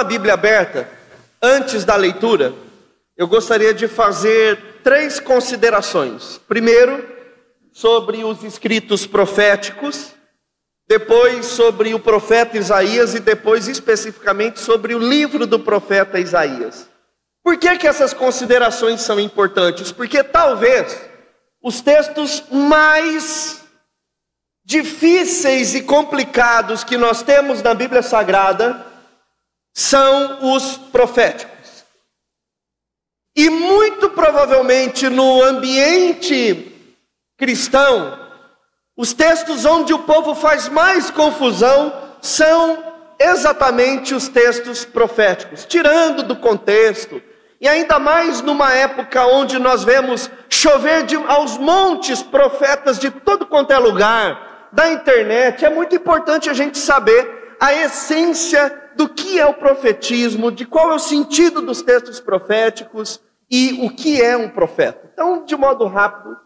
a Bíblia aberta, antes da leitura, eu gostaria de fazer 3 considerações. Primeiro, sobre os escritos proféticos, depois sobre o profeta Isaías e depois especificamente sobre o livro do profeta Isaías. Por que essas considerações são importantes? Porque talvez os textos mais difíceis e complicados que nós temos na Bíblia Sagrada são os proféticos. E muito provavelmente no ambiente cristão, os textos onde o povo faz mais confusão são exatamente os textos proféticos, tirando do contexto, e ainda mais numa época onde nós vemos chover aos montes profetas de todo quanto é lugar, da internet. É muito importante a gente saber a essência do que é o profetismo, de qual é o sentido dos textos proféticos e o que é um profeta. Então, de modo rápido,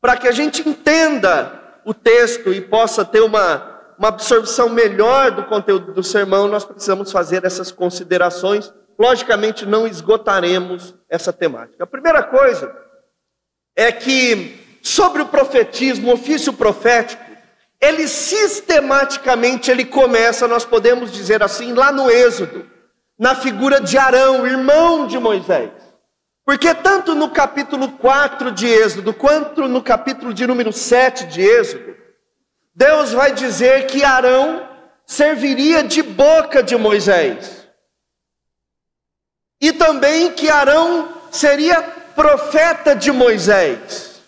para que a gente entenda o texto e possa ter uma absorção melhor do conteúdo do sermão, nós precisamos fazer essas considerações. Logicamente, não esgotaremos essa temática. A primeira coisa é que, sobre o profetismo, o ofício profético, ele sistematicamente começa, nós podemos dizer assim, lá no Êxodo, na figura de Arão, irmão de Moisés. Porque tanto no capítulo 4 de Êxodo, quanto no capítulo de número 7 de Êxodo, Deus vai dizer que Arão serviria de boca de Moisés. E também que Arão seria profeta de Moisés.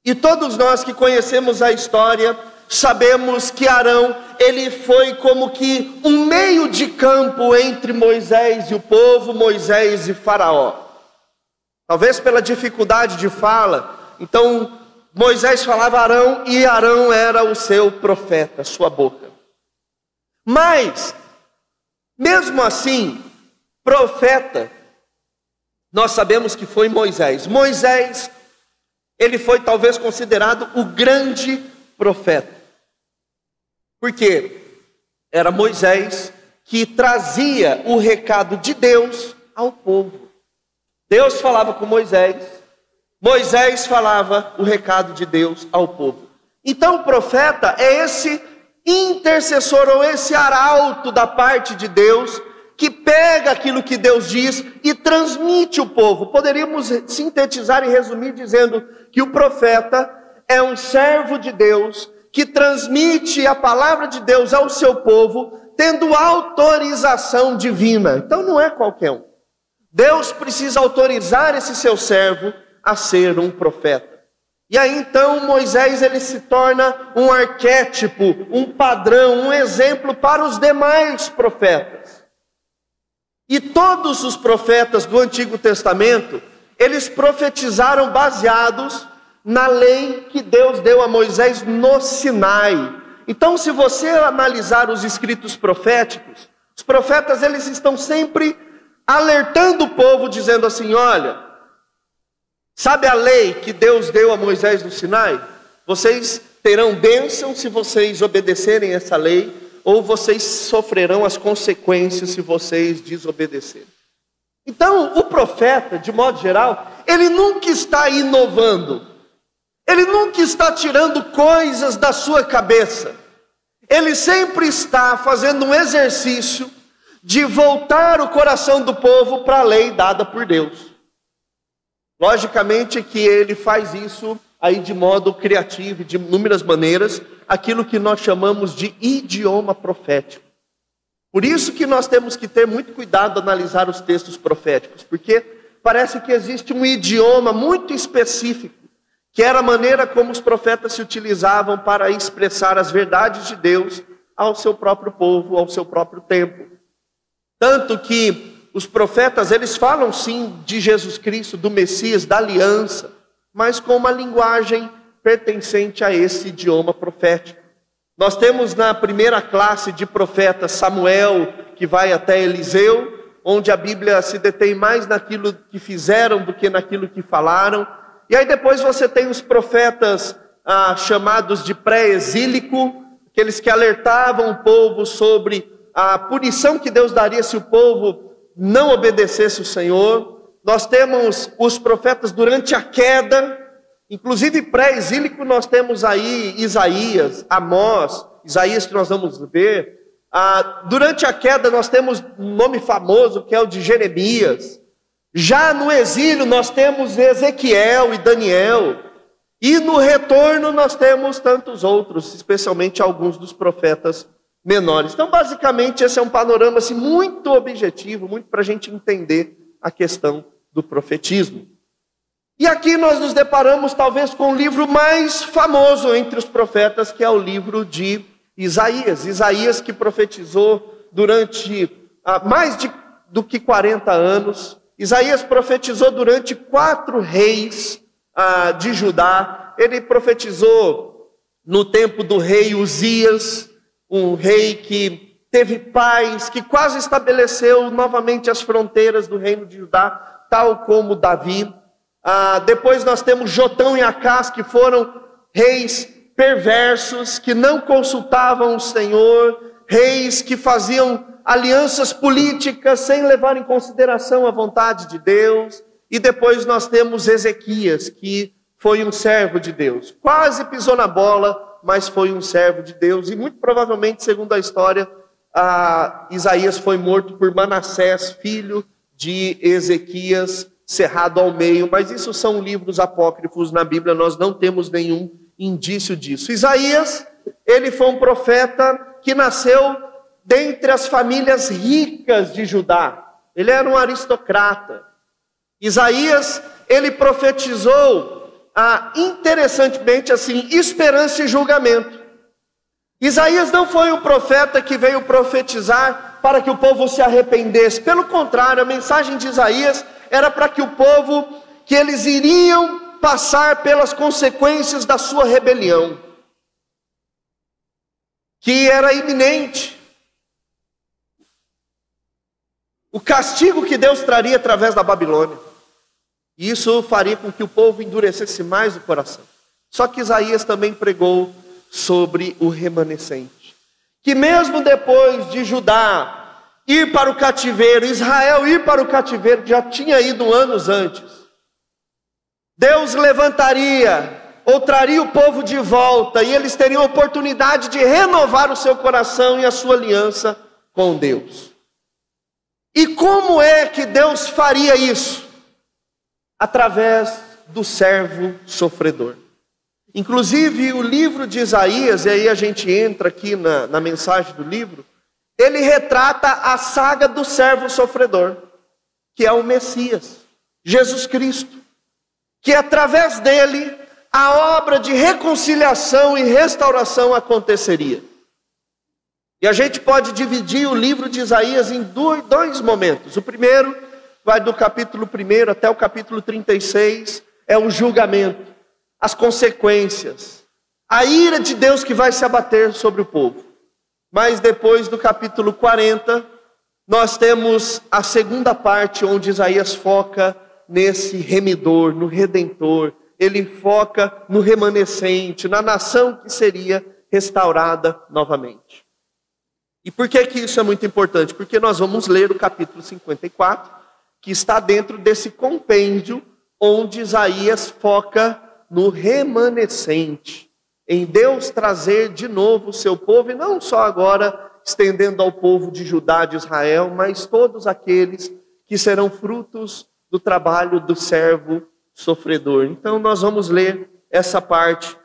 E todos nós que conhecemos a história, sabemos que Arão, ele foi como que um meio de campo entre Moisés e o povo, Moisés e Faraó. Talvez pela dificuldade de fala, então Moisés falava Arão e Arão era o seu profeta, sua boca. Mas, mesmo assim, profeta, nós sabemos que foi Moisés. Moisés, ele foi talvez considerado o grande profeta. Porque era Moisés que trazia o recado de Deus ao povo. Deus falava com Moisés, Moisés falava o recado de Deus ao povo. Então o profeta é esse intercessor ou esse arauto da parte de Deus que pega aquilo que Deus diz e transmite ao povo. Poderíamos sintetizar e resumir dizendo que o profeta é um servo de Deus que transmite a palavra de Deus ao seu povo, tendo autorização divina. Então não é qualquer um. Deus precisa autorizar esse seu servo a ser um profeta. E aí então Moisés ele se torna um arquétipo, um padrão, um exemplo para os demais profetas. E todos os profetas do Antigo Testamento, eles profetizaram baseados na lei que Deus deu a Moisés no Sinai. Então, se você analisar os escritos proféticos, os profetas eles estão sempre alertando o povo, dizendo assim: olha, sabe a lei que Deus deu a Moisés no Sinai? Vocês terão bênção se vocês obedecerem essa lei, ou vocês sofrerão as consequências se vocês desobedecerem. Então, o profeta, de modo geral, ele nunca está inovando. Ele nunca está tirando coisas da sua cabeça. Ele sempre está fazendo um exercício de voltar o coração do povo para a lei dada por Deus. Logicamente que ele faz isso aí de modo criativo, de inúmeras maneiras, aquilo que nós chamamos de idioma profético. Por isso que nós temos que ter muito cuidado ao analisar os textos proféticos, porque parece que existe um idioma muito específico, que era a maneira como os profetas se utilizavam para expressar as verdades de Deus ao seu próprio povo, ao seu próprio tempo. Tanto que os profetas, eles falam sim de Jesus Cristo, do Messias, da aliança, mas com uma linguagem pertencente a esse idioma profético. Nós temos na primeira classe de profetas Samuel, que vai até Eliseu, onde a Bíblia se detém mais naquilo que fizeram do que naquilo que falaram. E aí depois você tem os profetas chamados de pré-exílico, aqueles que alertavam o povo sobre a punição que Deus daria se o povo não obedecesse o Senhor. Nós temos os profetas durante a queda, inclusive pré-exílico nós temos aí Isaías, Amós, Isaías que nós vamos ver. Durante a queda nós temos um nome famoso que é o de Jeremias. Já no exílio nós temos Ezequiel e Daniel. E no retorno nós temos tantos outros, especialmente alguns dos profetas menores. Então basicamente esse é um panorama assim, muito objetivo, muito para a gente entender a questão do profetismo. E aqui nós nos deparamos talvez com o livro mais famoso entre os profetas, que é o livro de Isaías. Isaías que profetizou durante do que 40 anos. Isaías profetizou durante 4 reis de Judá. Ele profetizou no tempo do rei Uzias, um rei que teve paz, que quase estabeleceu novamente as fronteiras do reino de Judá, tal como Davi. Depois nós temos Jotão e Acás, que foram reis perversos, que não consultavam o Senhor, reis que faziam alianças políticas sem levar em consideração a vontade de Deus. E depois nós temos Ezequias, que foi um servo de Deus. Quase pisou na bola, mas foi um servo de Deus. E muito provavelmente, segundo a história, Isaías foi morto por Manassés, filho de Ezequias, cerrado ao meio. Mas isso são livros apócrifos na Bíblia, nós não temos nenhum indício disso. Isaías, ele foi um profeta que nasceu dentre as famílias ricas de Judá. Ele era um aristocrata. Isaías, ele profetizou, interessantemente assim, esperança e julgamento. Isaías não foi um profeta que veio profetizar para que o povo se arrependesse. Pelo contrário, a mensagem de Isaías era para que o povo, que eles iriam passar pelas consequências da sua rebelião, que era iminente. O castigo que Deus traria através da Babilônia. E isso faria com que o povo endurecesse mais o coração. Só que Isaías também pregou sobre o remanescente. Que mesmo depois de Judá ir para o cativeiro, Israel ir para o cativeiro, que já tinha ido anos antes, Deus levantaria ou traria o povo de volta e eles teriam a oportunidade de renovar o seu coração e a sua aliança com Deus. E como é que Deus faria isso? Através do servo sofredor. Inclusive o livro de Isaías, e aí a gente entra aqui na mensagem do livro, ele retrata a saga do servo sofredor, que é o Messias, Jesus Cristo, que através dele a obra de reconciliação e restauração aconteceria. E a gente pode dividir o livro de Isaías em dois momentos. O primeiro vai do capítulo 1 até o capítulo 36, é o julgamento, as consequências, a ira de Deus que vai se abater sobre o povo. Mas depois do capítulo 40, nós temos a segunda parte, onde Isaías foca nesse remidor, no redentor. Ele foca no remanescente, na nação que seria restaurada novamente. E por que isso é muito importante? Porque nós vamos ler o capítulo 54, que está dentro desse compêndio, onde Isaías foca no remanescente, em Deus trazer de novo o seu povo, e não só agora estendendo ao povo de Judá, de Israel, mas todos aqueles que serão frutos do trabalho do servo sofredor. Então nós vamos ler essa parte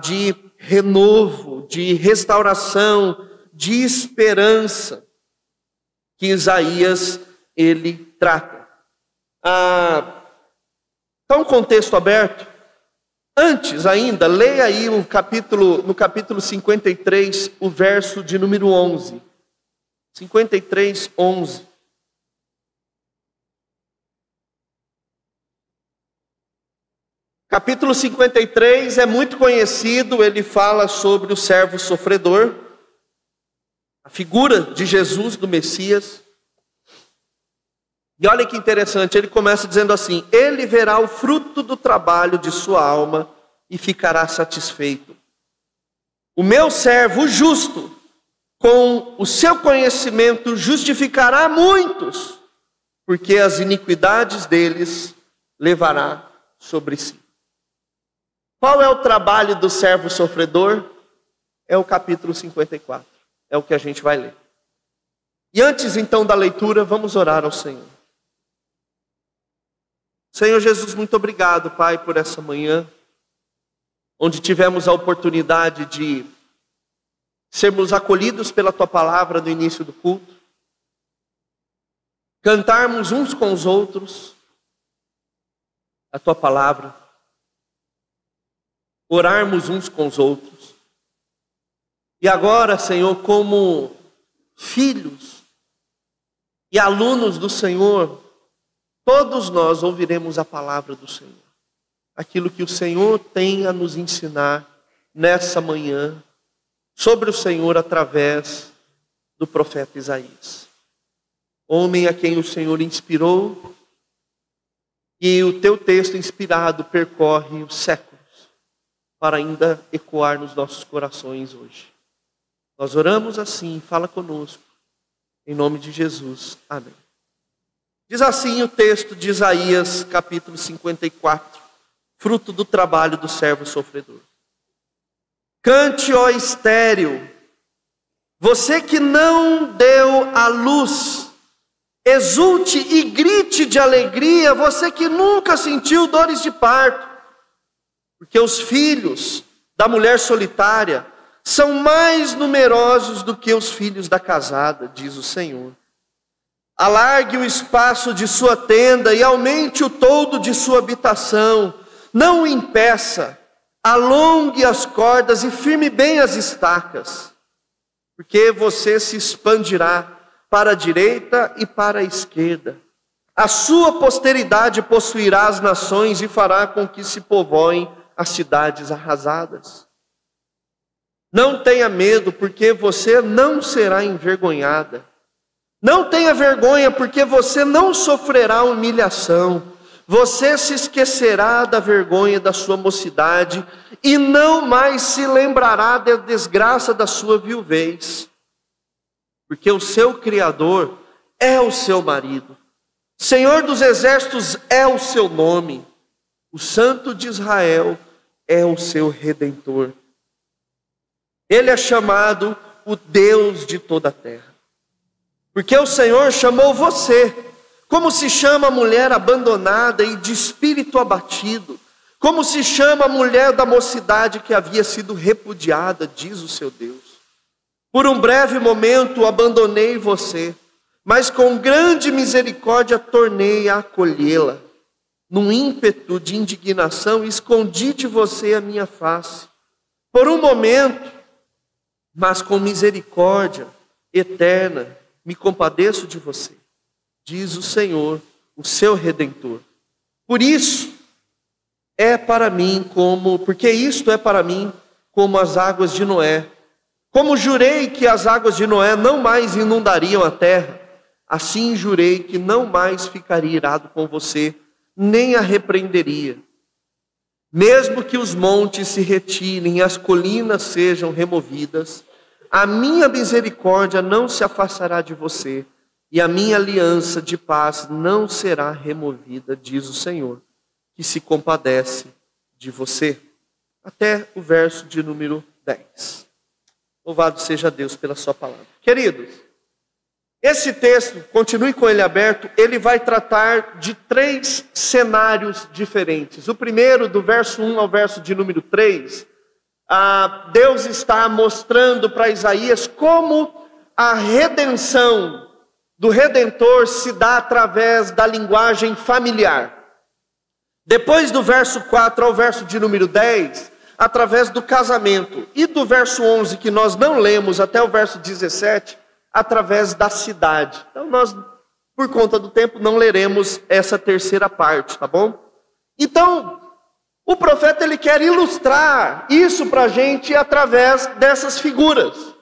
de renovo, de restauração, de esperança, que Isaías ele trata. Então, contexto aberto. Antes ainda, leia aí no capítulo 53, o verso de número 11. 53, 11. Capítulo 53 é muito conhecido, ele fala sobre o servo sofredor, a figura de Jesus, do Messias. E olha que interessante, ele começa dizendo assim: ele verá o fruto do trabalho de sua alma e ficará satisfeito. O meu servo justo com o seu conhecimento justificará muitos, porque as iniquidades deles levará sobre si. Qual é o trabalho do servo sofredor? É o capítulo 54. É o que a gente vai ler. E antes então da leitura, vamos orar ao Senhor. Senhor Jesus, muito obrigado, Pai, por essa manhã, onde tivemos a oportunidade de sermos acolhidos pela Tua palavra no início do culto, cantarmos uns com os outros a Tua palavra, orarmos uns com os outros. E agora, Senhor, como filhos e alunos do Senhor, todos nós ouviremos a palavra do Senhor. Aquilo que o Senhor tem a nos ensinar nessa manhã sobre o Senhor através do profeta Isaías. Homem a quem o Senhor inspirou, e o teu texto inspirado percorre os séculos para ainda ecoar nos nossos corações hoje. Nós oramos assim, fala conosco, em nome de Jesus. Amém. Diz assim o texto de Isaías, capítulo 54, fruto do trabalho do servo sofredor. Cante, ó estéril, você que não deu à luz, exulte e grite de alegria, você que nunca sentiu dores de parto, porque os filhos da mulher solitária são mais numerosos do que os filhos da casada, diz o Senhor. Alargue o espaço de sua tenda e aumente o toldo de sua habitação, não o impeça, alongue as cordas e firme bem as estacas, porque você se expandirá para a direita e para a esquerda. A sua posteridade possuirá as nações e fará com que se povoem as cidades arrasadas. Não tenha medo, porque você não será envergonhada. Não tenha vergonha, porque você não sofrerá humilhação. Você se esquecerá da vergonha da sua mocidade e não mais se lembrará da desgraça da sua viuvez. Porque o seu Criador é o seu marido. Senhor dos exércitos é o seu nome. O Santo de Israel é o seu Redentor. Ele é chamado o Deus de toda a terra. Porque o Senhor chamou você, como se chama a mulher abandonada e de espírito abatido, como se chama a mulher da mocidade que havia sido repudiada, diz o seu Deus. Por um breve momento abandonei você, mas com grande misericórdia tornei a acolhê-la. Num ímpeto de indignação, escondi de você a minha face. Por um momento, mas com misericórdia eterna, me compadeço de você, diz o Senhor, o seu Redentor. Porque isto é para mim como as águas de Noé. Como jurei que as águas de Noé não mais inundariam a terra, assim jurei que não mais ficaria irado com você, nem a repreenderia. Mesmo que os montes se retirem e as colinas sejam removidas, a minha misericórdia não se afastará de você, e a minha aliança de paz não será removida, diz o Senhor, que se compadece de você. Até o verso de número 10. Louvado seja Deus pela sua palavra. Queridos, esse texto, continue com ele aberto, ele vai tratar de 3 cenários diferentes. O primeiro, do verso 1 ao verso de número 3, Deus está mostrando para Isaías como a redenção do Redentor se dá através da linguagem familiar. Depois do verso 4 ao verso de número 10, através do casamento. E do verso 11, que nós não lemos, até o verso 17, através da cidade. Então nós, por conta do tempo, não leremos essa terceira parte, tá bom? Então, o profeta ele quer ilustrar isso para a gente através dessas figuras.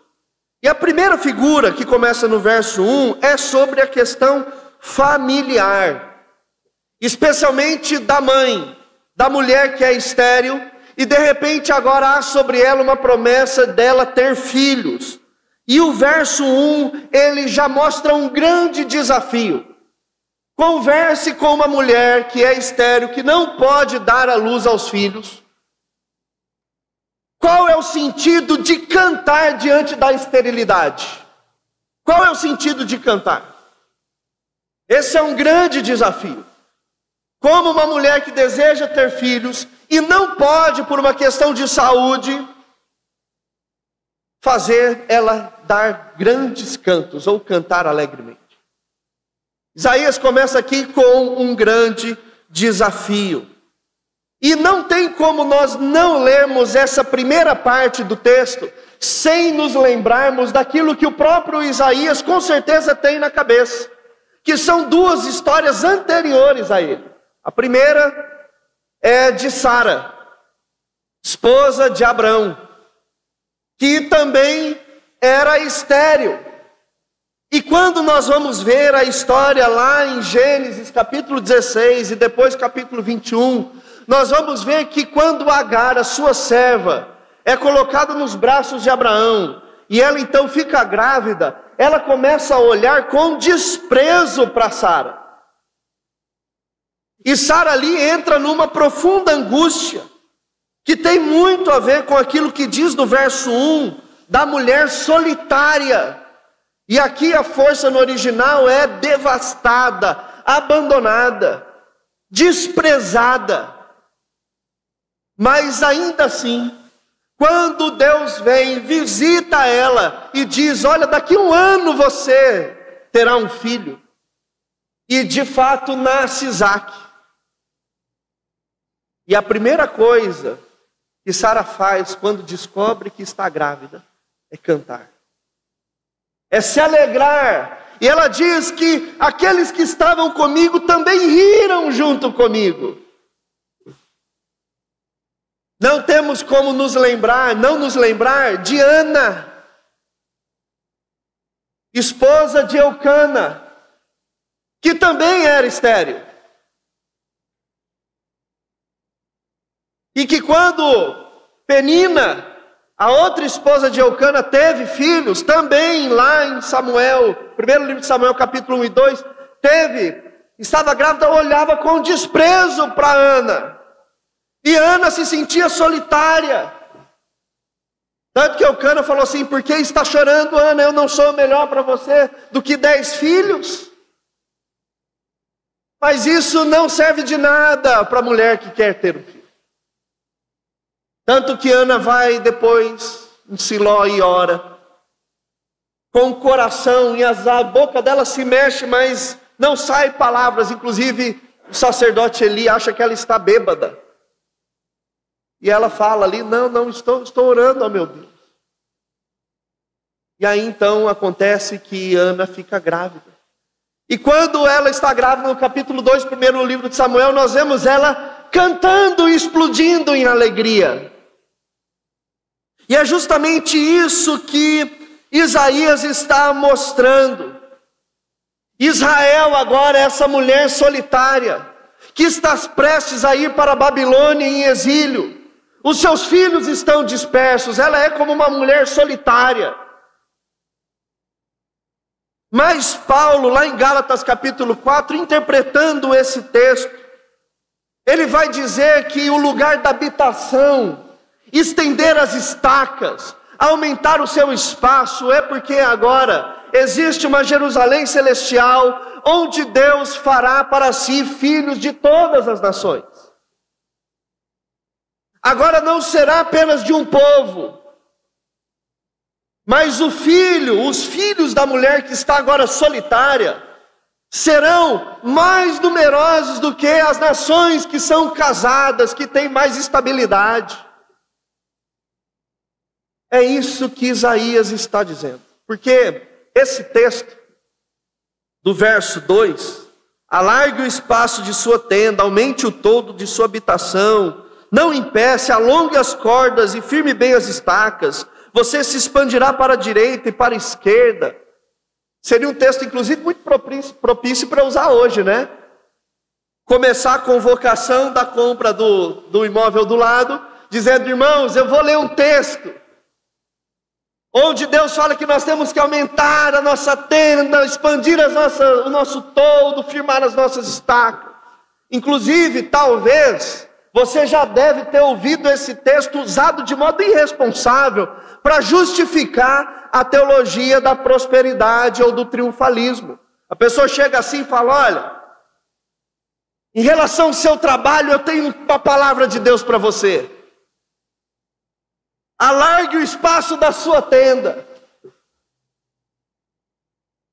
E a primeira figura, que começa no verso 1, é sobre a questão familiar. Especialmente da mãe, da mulher que é estéril, e de repente agora há sobre ela uma promessa dela ter filhos. E o verso 1, ele já mostra um grande desafio. Converse com uma mulher que é estéril, que não pode dar à luz aos filhos. Qual é o sentido de cantar diante da esterilidade? Qual é o sentido de cantar? Esse é um grande desafio. Como uma mulher que deseja ter filhos e não pode, por uma questão de saúde, fazer ela dar grandes cantos ou cantar alegremente. Isaías começa aqui com um grande desafio. E não tem como nós não lermos essa primeira parte do texto sem nos lembrarmos daquilo que o próprio Isaías com certeza tem na cabeça, que são duas histórias anteriores a ele. A primeira é de Sara, esposa de Abrão, que também era estéril. E quando nós vamos ver a história lá em Gênesis capítulo 16 e depois capítulo 21, nós vamos ver que quando Agar, a sua serva, é colocada nos braços de Abraão, e ela então fica grávida, ela começa a olhar com desprezo para Sara. E Sara ali entra numa profunda angústia, que tem muito a ver com aquilo que diz no verso 1, da mulher solitária. E aqui a força no original é devastada, abandonada, desprezada. Mas ainda assim, quando Deus vem, visita ela e diz: olha, daqui 1 ano você terá um filho. E de fato nasce Isaac. E a primeira coisa que Sara faz quando descobre que está grávida é cantar. É se alegrar. E ela diz que aqueles que estavam comigo também riram junto comigo. Não temos como não nos lembrar de Ana, esposa de Eucana, que também era estéril. E que quando Penina, a outra esposa de Eucana, teve filhos, também lá em Samuel, primeiro livro de Samuel, capítulo 1 e 2, estava grávida, olhava com desprezo para Ana. E Ana se sentia solitária. Tanto que Eucana falou assim: por que está chorando, Ana? Eu não sou melhor para você do que 10 filhos? Mas isso não serve de nada para a mulher que quer ter um filho. Tanto que Ana vai depois em Siló e ora, com o coração, e a boca dela se mexe, mas não sai palavras. Inclusive o sacerdote Eli acha que ela está bêbada. E ela fala ali: não, estou orando, ó meu Deus. E aí então acontece que Ana fica grávida. E quando ela está grávida, no capítulo 2, primeiro livro de Samuel, nós vemos ela cantando e explodindo em alegria. E é justamente isso que Isaías está mostrando. Israel agora é essa mulher solitária, que está prestes a ir para a Babilônia em exílio. Os seus filhos estão dispersos, ela é como uma mulher solitária. Mas Paulo, lá em Gálatas capítulo 4, interpretando esse texto, ele vai dizer que o lugar da habitação, estender as estacas, aumentar o seu espaço, é porque agora existe uma Jerusalém celestial, onde Deus fará para si filhos de todas as nações. Agora não será apenas de um povo, mas os filhos da mulher que está agora solitária, serão mais numerosos do que as nações que são casadas, que têm mais estabilidade. É isso que Isaías está dizendo. Porque esse texto, do verso 2, alargue o espaço de sua tenda, aumente o toldo de sua habitação, não impeça, alongue as cordas e firme bem as estacas, você se expandirá para a direita e para a esquerda. Seria um texto, inclusive, muito propício para usar hoje, né? Começar a convocação da compra do imóvel do lado, dizendo: irmãos, eu vou ler um texto. onde Deus fala que nós temos que aumentar a nossa tenda, expandir o nosso toldo, firmar as nossas estacas. Inclusive, talvez, você já deve ter ouvido esse texto usado de modo irresponsável para justificar a teologia da prosperidade ou do triunfalismo. A pessoa chega assim e fala: olha, em relação ao seu trabalho, eu tenho uma palavra de Deus para você. Alargue o espaço da sua tenda.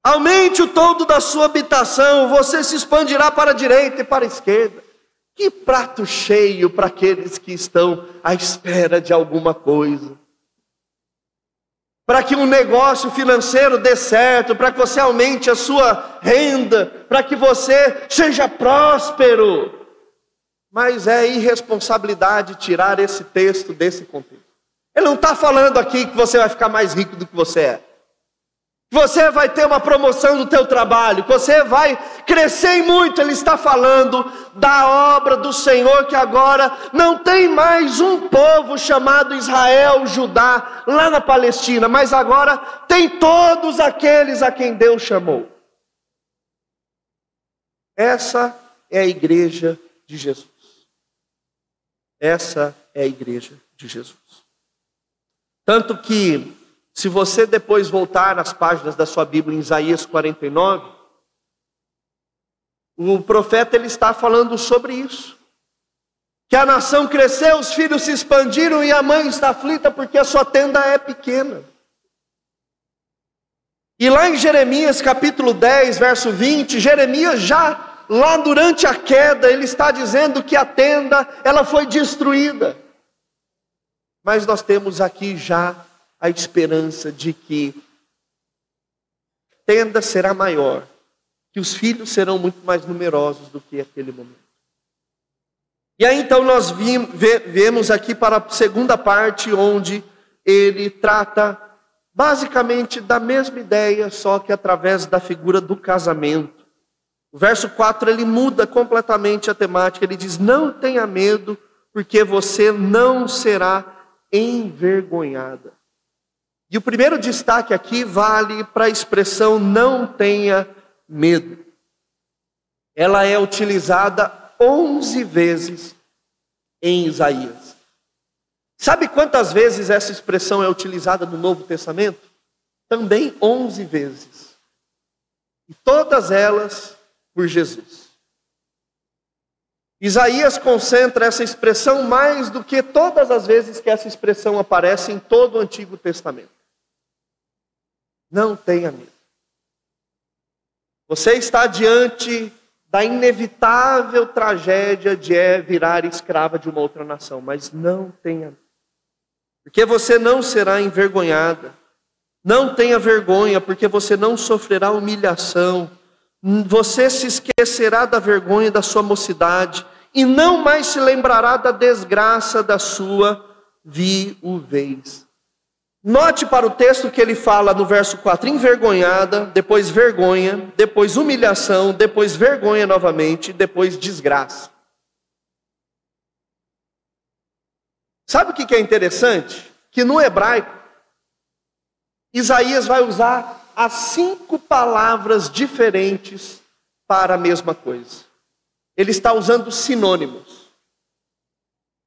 Aumente o toldo da sua habitação, você se expandirá para a direita e para a esquerda. Que prato cheio para aqueles que estão à espera de alguma coisa. Para que um negócio financeiro dê certo, para que você aumente a sua renda, para que você seja próspero. Mas é irresponsabilidade tirar esse texto desse contexto. Ele não está falando aqui que você vai ficar mais rico do que você é. Que você vai ter uma promoção no teu trabalho, que você vai crescer em muito. Ele está falando da obra do Senhor, que agora não tem mais um povo chamado Israel, Judá, lá na Palestina, mas agora tem todos aqueles a quem Deus chamou. Essa é a igreja de Jesus. Essa é a igreja de Jesus. Tanto que, se você depois voltar nas páginas da sua Bíblia em Isaías 49, o profeta ele está falando sobre isso. Que a nação cresceu, os filhos se expandiram e a mãe está aflita porque a sua tenda é pequena. E lá em Jeremias capítulo 10, verso 20, Jeremias já lá durante a queda, ele está dizendo que a tenda ela foi destruída. Mas nós temos aqui já a esperança de que a tenda será maior, que os filhos serão muito mais numerosos do que aquele momento. E aí então nós vemos aqui para a segunda parte, onde ele trata basicamente da mesma ideia, só que através da figura do casamento. O verso 4 ele muda completamente a temática, ele diz: não tenha medo, porque você não será envergonhada. E o primeiro destaque aqui vale para a expressão não tenha medo. Ela é utilizada 11 vezes em Isaías. Sabe quantas vezes essa expressão é utilizada no Novo Testamento? Também 11 vezes. E todas elas por Jesus. Isaías concentra essa expressão mais do que todas as vezes que essa expressão aparece em todo o Antigo Testamento. Não tenha medo. Você está diante da inevitável tragédia de virar escrava de uma outra nação, mas não tenha medo. Porque você não será envergonhada. Não tenha vergonha, porque você não sofrerá humilhação. Você se esquecerá da vergonha da sua mocidade e não mais se lembrará da desgraça da sua viuvez. Note para o texto que ele fala no verso 4, envergonhada, depois vergonha, depois humilhação, depois vergonha novamente, depois desgraça. Sabe o que é interessante? Que no hebraico, Isaías vai usar as 5 palavras diferentes para a mesma coisa. Ele está usando sinônimos.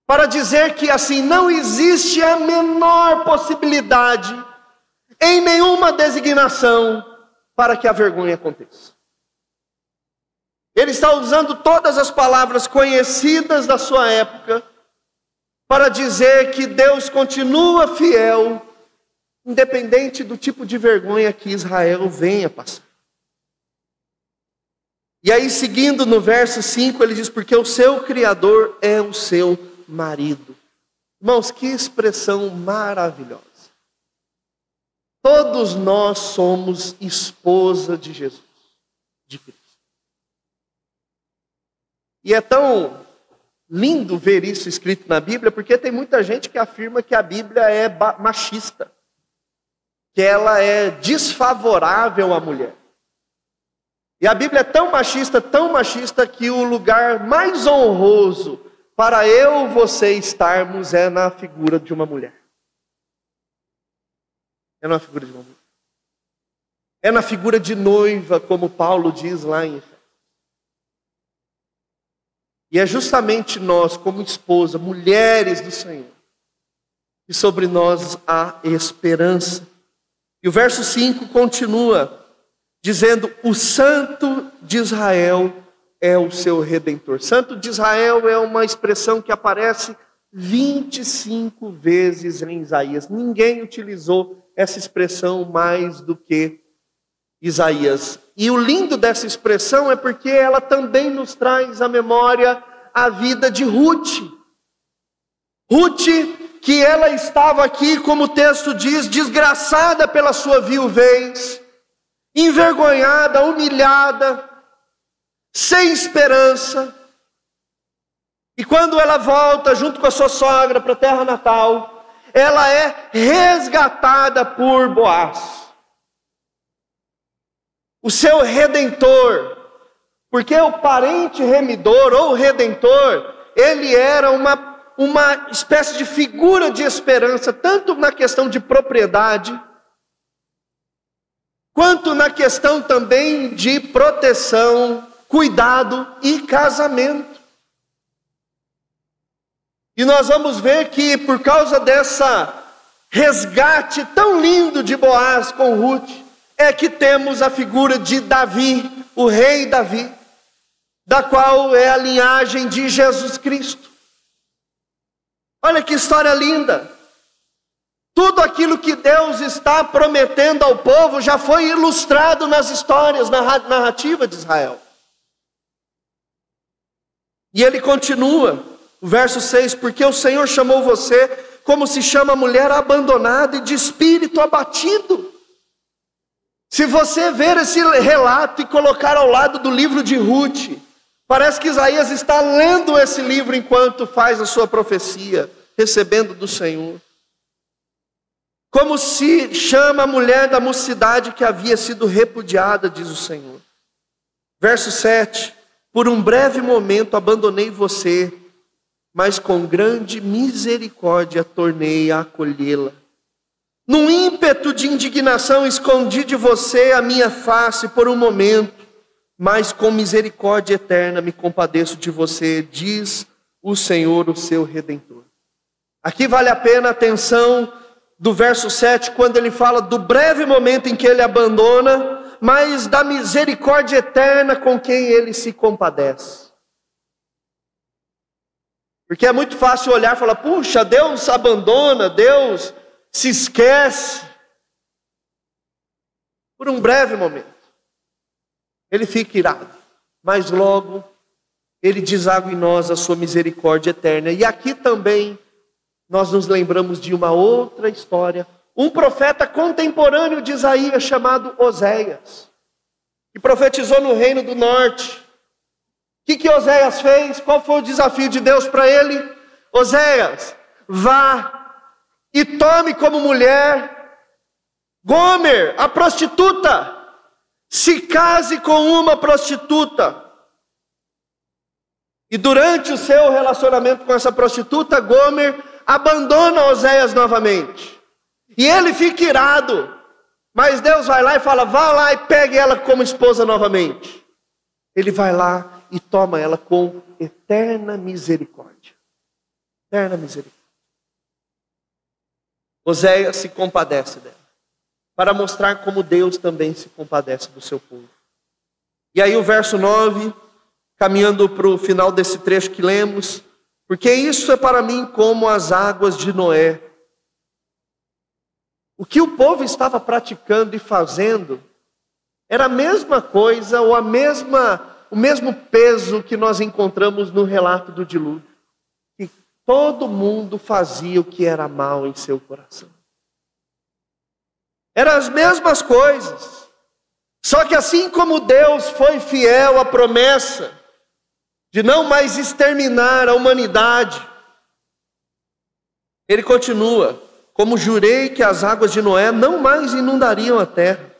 Para dizer que assim, não existe a menor possibilidade em nenhuma designação para que a vergonha aconteça. Ele está usando todas as palavras conhecidas da sua época para dizer que Deus continua fiel, independente do tipo de vergonha que Israel venha passar. E aí, seguindo no verso 5, ele diz: porque o seu Criador é o seu marido. Irmãos, que expressão maravilhosa. Todos nós somos esposa de Jesus, de Cristo. E é tão lindo ver isso escrito na Bíblia, porque tem muita gente que afirma que a Bíblia é machista, que ela é desfavorável à mulher. E a Bíblia é tão machista, que o lugar mais honroso para eu e você estarmos é na figura de uma mulher. É na figura de uma mulher. É na figura de noiva, como Paulo diz lá em Efésios. E é justamente nós, como esposa, mulheres do Senhor, que sobre nós há esperança. E o verso 5 continua dizendo: o Santo de Israel é o seu Redentor. Santo de Israel é uma expressão que aparece 25 vezes em Isaías. Ninguém utilizou essa expressão mais do que Isaías. E o lindo dessa expressão é porque ela também nos traz à memória a vida de Ruth. Ruth, que ela estava aqui, como o texto diz, desgraçada pela sua viuvez, envergonhada, humilhada, sem esperança. E quando ela volta junto com a sua sogra para a terra natal, ela é resgatada por Boaz, o seu redentor. Porque o parente remidor ou redentor, ele era uma espécie de figura de esperança, tanto na questão de propriedade, quanto na questão também de proteção, cuidado e casamento. E nós vamos ver que por causa dessa resgate tão lindo de Boaz com Ruth, é que temos a figura de Davi, o rei Davi, da qual é a linhagem de Jesus Cristo. Olha que história linda. Tudo aquilo que Deus está prometendo ao povo já foi ilustrado nas histórias, na narrativa de Israel. E ele continua, o verso 6, porque o Senhor chamou você como se chama a mulher abandonada e de espírito abatido. Se você ver esse relato e colocar ao lado do livro de Ruth, parece que Isaías está lendo esse livro enquanto faz a sua profecia, recebendo do Senhor. Como se chama a mulher da mocidade que havia sido repudiada, diz o Senhor. Verso 7, por um breve momento abandonei você, mas com grande misericórdia tornei a acolhê-la. Num ímpeto de indignação escondi de você a minha face por um momento, mas com misericórdia eterna me compadeço de você, diz o Senhor, o seu Redentor. Aqui vale a pena a atenção do verso 7, quando ele fala do breve momento em que ele abandona, mas da misericórdia eterna com quem ele se compadece. Porque é muito fácil olhar e falar, puxa, Deus abandona, Deus se esquece. Por um breve momento. Ele fica irado, mas logo ele deságua em nós a sua misericórdia eterna. E aqui também nós nos lembramos de uma outra história. Um profeta contemporâneo de Isaías chamado Oséias, que profetizou no reino do norte. O que Oséias fez? Qual foi o desafio de Deus para ele? Oséias, vá e tome como mulher Gomer, a prostituta. Se case com uma prostituta. E durante o seu relacionamento com essa prostituta, Gomer abandona Oséias novamente. E ele fica irado. Mas Deus vai lá e fala, vá lá e pegue ela como esposa novamente. Ele vai lá e toma ela com eterna misericórdia. Eterna misericórdia. Oséias se compadece dela, para mostrar como Deus também se compadece do seu povo. E aí o verso 9, caminhando para o final desse trecho que lemos, porque isso é para mim como as águas de Noé. O que o povo estava praticando e fazendo era a mesma coisa, ou o mesmo peso que nós encontramos no relato do dilúvio. Que todo mundo fazia o que era mal em seu coração. Eram as mesmas coisas. Só que assim como Deus foi fiel à promessa de não mais exterminar a humanidade, ele continua, como jurei que as águas de Noé não mais inundariam a terra,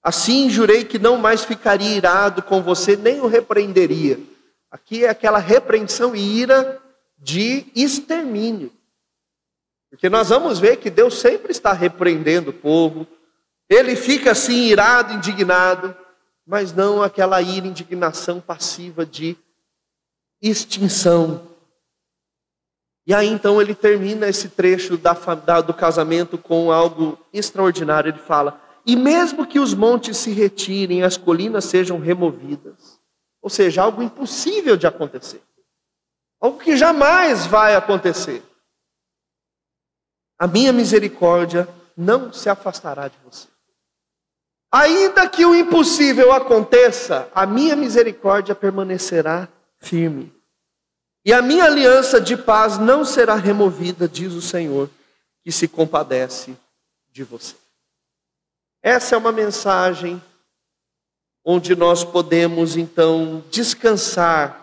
assim jurei que não mais ficaria irado com você, nem o repreenderia. Aqui é aquela repreensão e ira de extermínio. Porque nós vamos ver que Deus sempre está repreendendo o povo. Ele fica assim irado, indignado, mas não aquela ira, indignação passiva de extinção. E aí então ele termina esse trecho do casamento com algo extraordinário. Ele fala: e mesmo que os montes se retirem, as colinas sejam removidas. Ou seja, algo impossível de acontecer. Algo que jamais vai acontecer. A minha misericórdia não se afastará de você. Ainda que o impossível aconteça, a minha misericórdia permanecerá firme. E a minha aliança de paz não será removida, diz o Senhor, que se compadece de você. Essa é uma mensagem onde nós podemos, então, descansar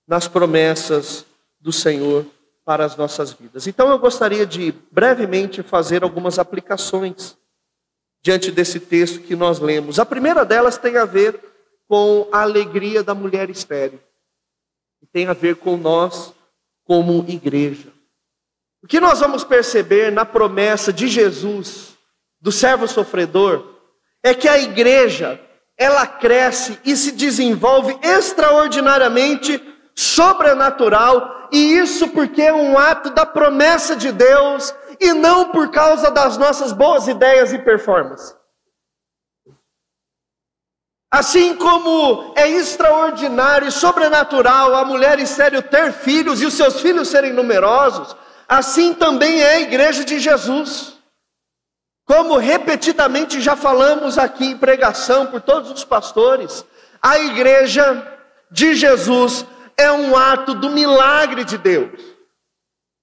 nas promessas do Senhor para as nossas vidas. Então eu gostaria de brevemente fazer algumas aplicações diante desse texto que nós lemos. A primeira delas tem a ver com a alegria da mulher estéril. E tem a ver com nós como igreja. O que nós vamos perceber na promessa de Jesus, do servo sofredor, é que a igreja, ela cresce e se desenvolve extraordinariamente sobrenatural, e isso porque é um ato da promessa de Deus e não por causa das nossas boas ideias e performance. Assim como é extraordinário e sobrenatural a mulher estéril ter filhos e os seus filhos serem numerosos, assim também é a igreja de Jesus. Como repetidamente já falamos aqui em pregação por todos os pastores, a igreja de Jesus é um ato do milagre de Deus.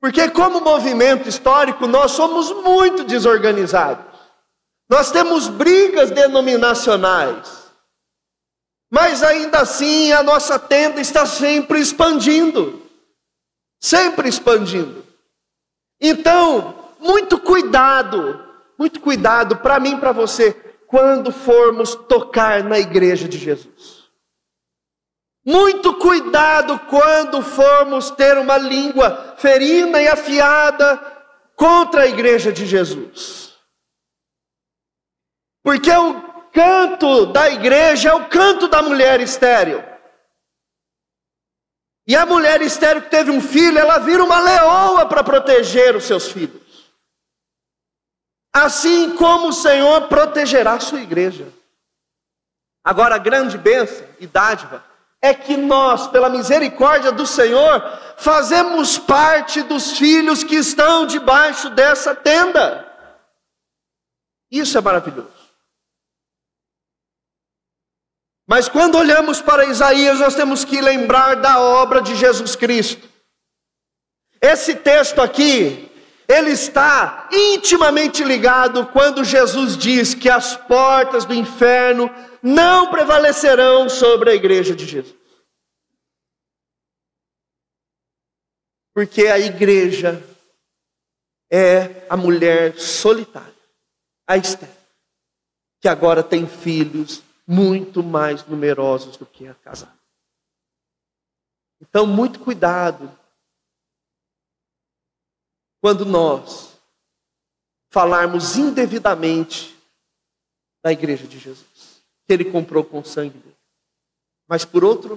Porque como movimento histórico nós somos muito desorganizados. Nós temos brigas denominacionais. Mas ainda assim a nossa tenda está sempre expandindo. Sempre expandindo. Então, muito cuidado para mim e para você, quando formos tocar na igreja de Jesus. Muito cuidado quando formos ter uma língua ferina e afiada contra a igreja de Jesus. Porque o canto da igreja é o canto da mulher estéril. E a mulher estéril que teve um filho, ela vira uma leoa para proteger os seus filhos. Assim como o Senhor protegerá a sua igreja. Agora a grande bênção e dádiva é que nós, pela misericórdia do Senhor, fazemos parte dos filhos que estão debaixo dessa tenda. Isso é maravilhoso. Mas quando olhamos para Isaías, nós temos que lembrar da obra de Jesus Cristo. Esse texto aqui, ele está intimamente ligado quando Jesus diz que as portas do inferno não prevalecerão sobre a igreja de Jesus. Porque a igreja é a mulher solitária, a Esther, que agora tem filhos muito mais numerosos do que a casada. Então, muito cuidado quando nós falarmos indevidamente da igreja de Jesus, que ele comprou com o sangue dele. Mas por outro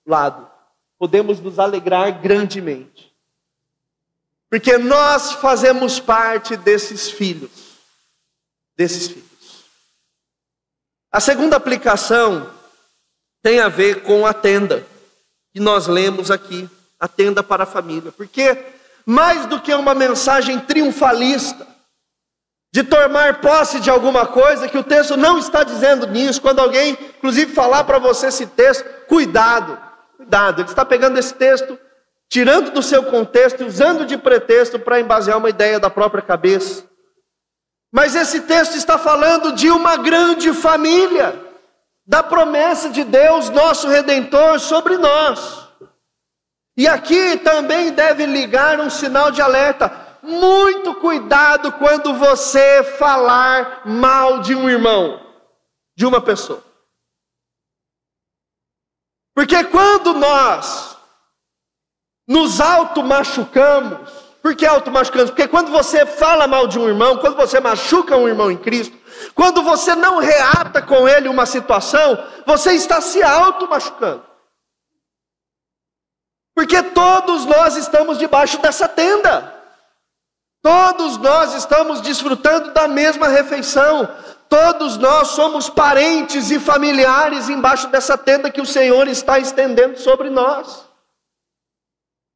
lado, podemos nos alegrar grandemente, porque nós fazemos parte desses filhos. A segunda aplicação tem a ver com a tenda, que nós lemos aqui, a tenda para a família. Porque mais do que uma mensagem triunfalista, de tomar posse de alguma coisa, que o texto não está dizendo nisso, quando alguém, inclusive, falar para você esse texto, cuidado, ele está pegando esse texto, tirando do seu contexto e usando de pretexto para embasear uma ideia da própria cabeça. Mas esse texto está falando de uma grande família, da promessa de Deus, nosso Redentor, sobre nós. E aqui também deve ligar um sinal de alerta. Muito cuidado quando você falar mal de um irmão, de uma pessoa. Porque quando nós nos auto-machucamos, Por que automachucando? Porque quando você fala mal de um irmão, quando você machuca um irmão em Cristo, quando você não reata com ele uma situação, você está se automachucando. Porque todos nós estamos debaixo dessa tenda. Todos nós estamos desfrutando da mesma refeição. Todos nós somos parentes e familiares embaixo dessa tenda que o Senhor está estendendo sobre nós.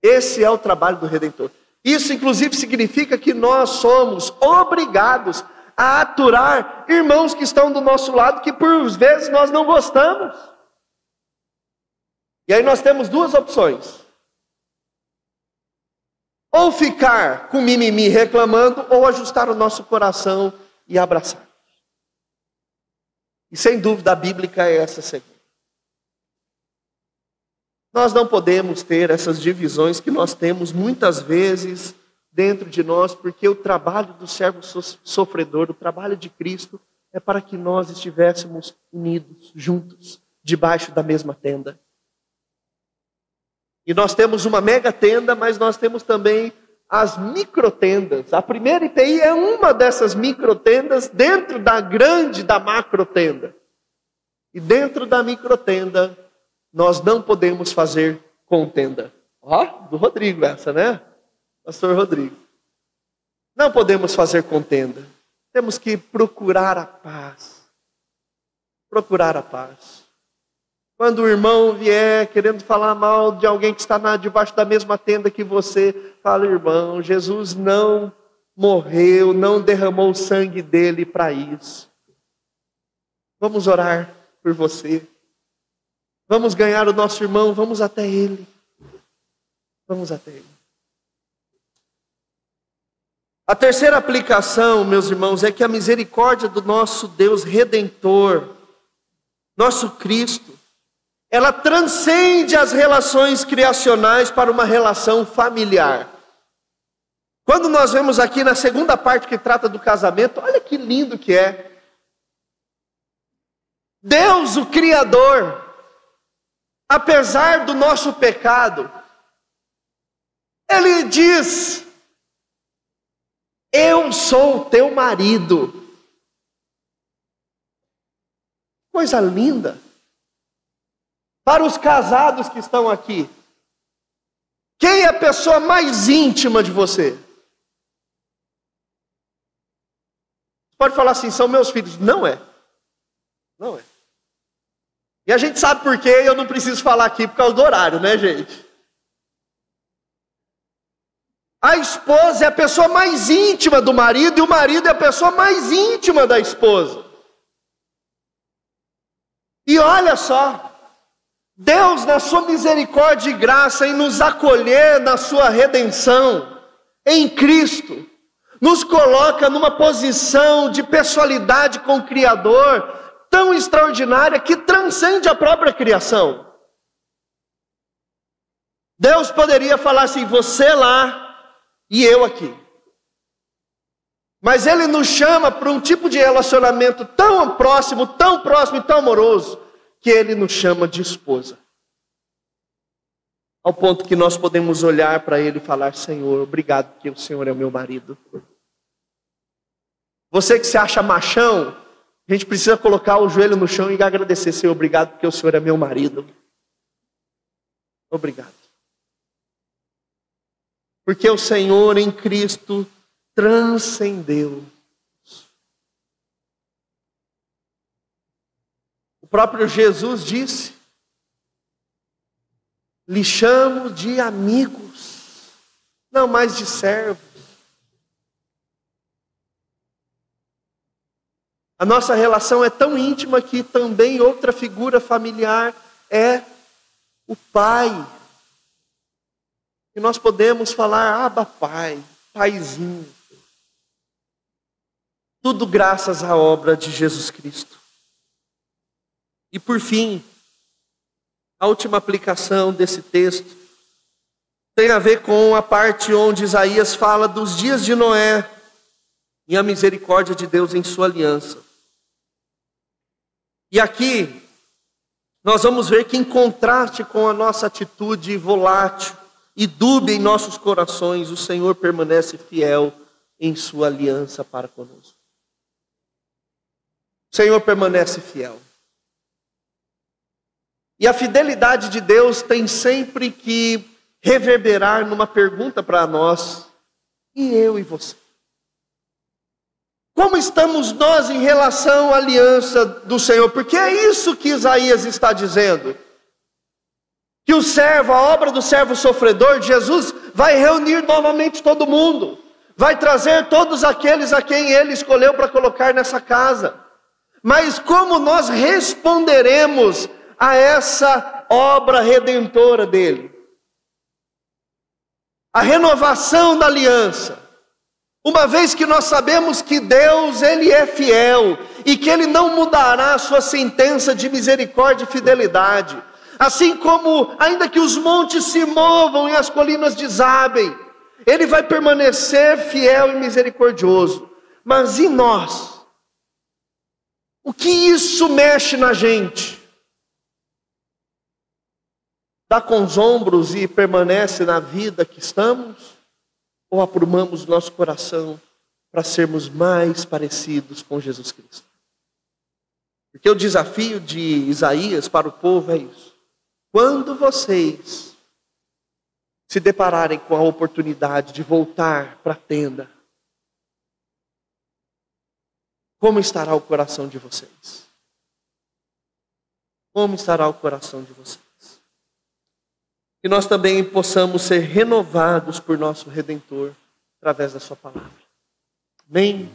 Esse é o trabalho do Redentor. Isso, inclusive, significa que nós somos obrigados a aturar irmãos que estão do nosso lado, que por vezes nós não gostamos. E aí nós temos duas opções. Ou ficar com mimimi reclamando, ou ajustar o nosso coração e abraçar. E sem dúvida a bíblica é essa segunda. Nós não podemos ter essas divisões que nós temos muitas vezes dentro de nós, porque o trabalho do servo sofredor, o trabalho de Cristo, é para que nós estivéssemos unidos, juntos, debaixo da mesma tenda. E nós temos uma mega tenda, mas nós temos também as microtendas. A primeira IPI é uma dessas microtendas dentro da grande, da macrotenda. E dentro da microtenda, nós não podemos fazer contenda. Ó, do Rodrigo essa, né? Pastor Rodrigo. Não podemos fazer contenda. Temos que procurar a paz. Procurar a paz. Quando o irmão vier querendo falar mal de alguém que está debaixo da mesma tenda que você, fala, irmão, Jesus não morreu, não derramou o sangue dele para isso. Vamos orar por você. Vamos ganhar o nosso irmão, vamos até ele. Vamos até ele. A terceira aplicação, meus irmãos, é que a misericórdia do nosso Deus Redentor, nosso Cristo, ela transcende as relações criacionais para uma relação familiar. Quando nós vemos aqui na segunda parte que trata do casamento, olha que lindo que é. Deus, o Criador, apesar do nosso pecado, Ele diz, eu sou o teu marido. Coisa linda. Para os casados que estão aqui, quem é a pessoa mais íntima de você? Pode falar assim, são meus filhos. Não é. Não é. E a gente sabe por quê, eu não preciso falar aqui por causa do horário, né, gente? A esposa é a pessoa mais íntima do marido e o marido é a pessoa mais íntima da esposa. E olha só, Deus, na sua misericórdia e graça, em nos acolher na sua redenção, em Cristo, nos coloca numa posição de pessoalidade com o Criador, tão extraordinária que transcende a própria criação. Deus poderia falar assim, você lá e eu aqui. Mas Ele nos chama para um tipo de relacionamento tão próximo e tão amoroso, que Ele nos chama de esposa. Ao ponto que nós podemos olhar para Ele e falar, Senhor, obrigado porque o Senhor é o meu marido. Você que se acha machão, a gente precisa colocar o joelho no chão e agradecer, Senhor, obrigado porque o Senhor é meu marido. Obrigado. Porque o Senhor em Cristo transcendeu. O próprio Jesus disse, lhe chamo de amigos, não mais de servos. A nossa relação é tão íntima que também outra figura familiar é o pai. E nós podemos falar, Abba Pai, Paizinho. Tudo graças à obra de Jesus Cristo. E por fim, a última aplicação desse texto tem a ver com a parte onde Isaías fala dos dias de Noé e a misericórdia de Deus em sua aliança. E aqui nós vamos ver que em contraste com a nossa atitude volátil, e dúbia em nossos corações, o Senhor permanece fiel em sua aliança para conosco. O Senhor permanece fiel. E a fidelidade de Deus tem sempre que reverberar numa pergunta para nós: e eu e você? Como estamos nós em relação à aliança do Senhor? Porque é isso que Isaías está dizendo. Que o servo, a obra do servo sofredor, Jesus, vai reunir novamente todo mundo. Vai trazer todos aqueles a quem Ele escolheu para colocar nessa casa. Mas como nós responderemos a essa obra redentora dele? A renovação da aliança. Uma vez que nós sabemos que Deus, Ele é fiel e que Ele não mudará a sua sentença de misericórdia e fidelidade. Assim como, ainda que os montes se movam e as colinas desabem, Ele vai permanecer fiel e misericordioso. Mas e nós? O que isso mexe na gente? Dá com os ombros e permanece na vida que estamos? Ou aprumamos nosso coração para sermos mais parecidos com Jesus Cristo? Porque o desafio de Isaías para o povo é isso. Quando vocês se depararem com a oportunidade de voltar para a tenda, como estará o coração de vocês? Como estará o coração de vocês? Que nós também possamos ser renovados por nosso Redentor através da sua palavra. Amém?